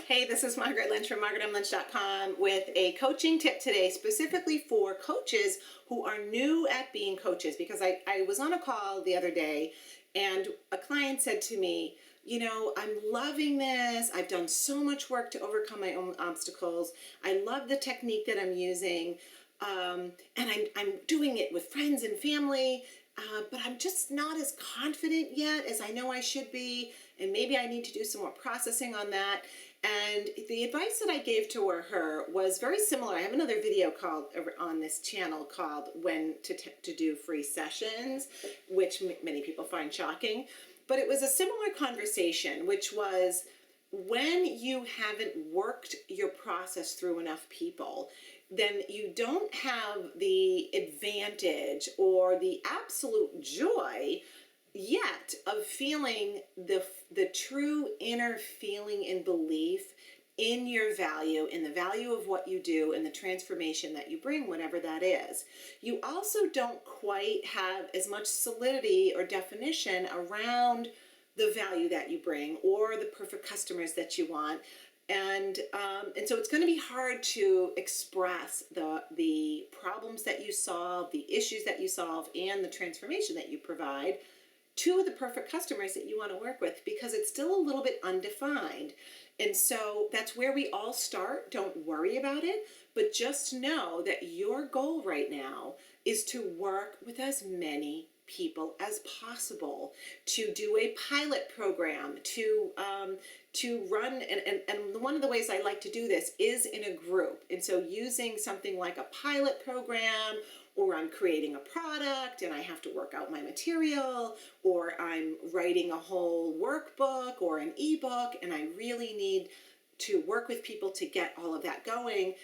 Hey, this is Margaret Lynch from margaretlynch.com with a coaching tip today specifically for coaches who are new at being coaches, because I was on a call the other day and a client said to me, I'm loving this. I've done so much work to overcome my own obstacles. I love the technique that I'm using. And I'm doing it with friends and family, but I'm just not as confident yet as I know I should be. And maybe I need to do some more processing on that. And the advice that I gave to her was very similar. I have another video called on this channel called When to Do Free Sessions, which many people find shocking. But it was a similar conversation, which was when you haven't worked your process through enough people, then you don't have the advantage or the absolute joy yet of feeling the true inner feeling and belief in your value, in the value of what you do, and the transformation that you bring, whatever that is. You also don't quite have as much solidity or definition around the value that you bring or the perfect customers that you want. And so it's going to be hard to express the problems that you solve, the issues that you solve, and the transformation that you provide to the perfect customers that you want to work with, because it's still a little bit undefined. And so that's where we all start. Don't worry about it, but just know that your goal right now is to work with as many people as possible, to do a pilot program, to run, and one of the ways I like to do this is in a group. And so using something like a pilot program, or I'm creating a product and I have to work out my material, or I'm writing a whole workbook or an ebook and I really need to work with people to get all of that going.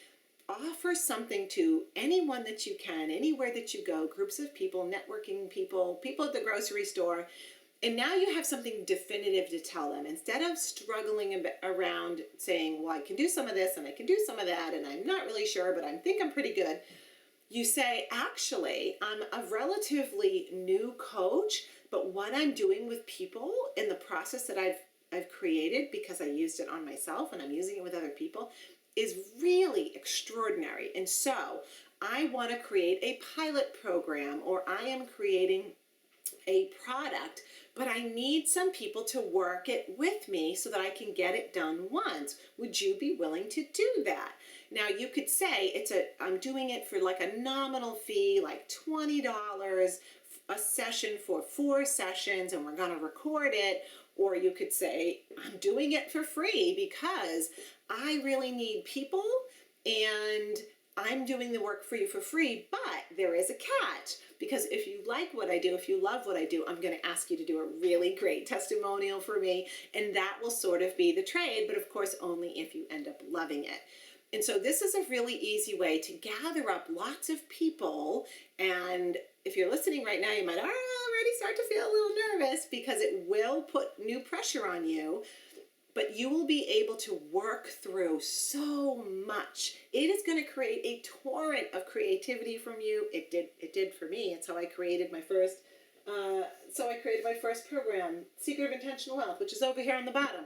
Offer something to anyone that you can, anywhere that you go, groups of people, networking people, people at the grocery store. And now you have something definitive to tell them. Instead of struggling around saying, well, I can do some of this and I can do some of that, and I'm not really sure, but I think I'm pretty good. You say, actually, I'm a relatively new coach, but what I'm doing with people in the process that I've created, because I used it on myself and I'm using it with other people, is really extraordinary. And so I want to create a pilot program, or I am creating a product, but I need some people to work it with me so that I can get it done once. Would you be willing to do that? Now you could say I'm doing it for like a nominal fee, like $20 a session for 4 sessions, and we're going to record it. Or you could say, I'm doing it for free because I really need people and I'm doing the work for you for free, but there is a catch. Because if you like what I do, if you love what I do, I'm going to ask you to do a really great testimonial for me, and that will sort of be the trade, but of course only if you end up loving it. And so this is a really easy way to gather up lots of people, and if you're listening right now, you might already start to feel a little nervous because it will put new pressure on you. But you will be able to work through so much. It is going to create a torrent of creativity from you. It did for me. It's how I created my first. Program, Secret of Intentional Wealth, which is over here on the bottom,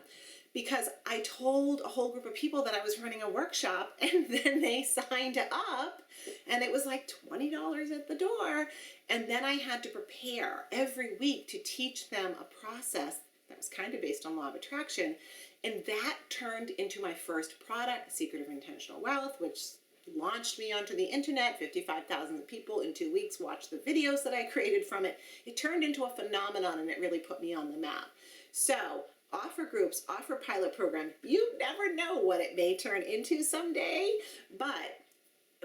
because I told a whole group of people that I was running a workshop, and then they signed up, and it was like $20 at the door, and then I had to prepare every week to teach them a process that was kind of based on law of attraction. And that turned into my first product, Secret of Intentional Wealth, which launched me onto the internet. 55,000 people in 2 weeks watched the videos that I created from it. It turned into a phenomenon, and it really put me on the map. So offer groups, offer pilot programs. You never know what it may turn into someday, but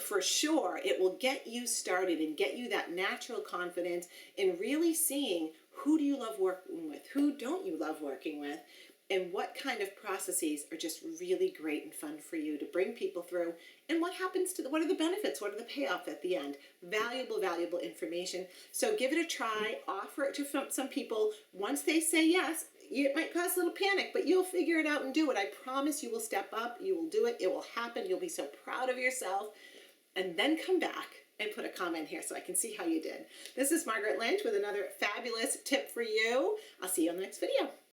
for sure, it will get you started and get you that natural confidence in really seeing who do you love working with, who don't you love working with, and what kind of processes are just really great and fun for you to bring people through, and what are the benefits, what are the payoffs at the end. Valuable information. So give it a try, offer it to some people. Once they say yes, it might cause a little panic, but you'll figure it out and do it. I promise you will step up, you will do it, it will happen, you'll be so proud of yourself. And then come back and put a comment here so I can see how you did. This is Margaret Lynch with another fabulous tip for you. I'll see you on the next video.